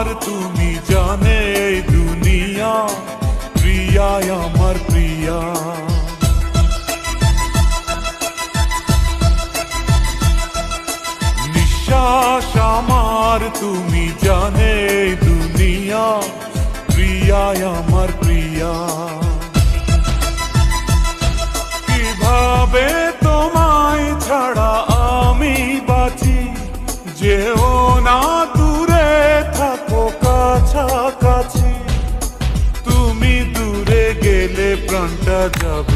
আমার তুমি জানে এই দুনিয়া, প্রিয়া আমার প্রিয়া। নিঃশ্বাস আমার তুমি জানে এই দুনিয়া, প্রিয়া আমার প্রিয়া। কিভাবে তোমায় ছাড়া আমি বাঁচি, যেও না দূরে থাকো কাছাকাছি। তুমি দূরে গেলে প্রাণটা যাবে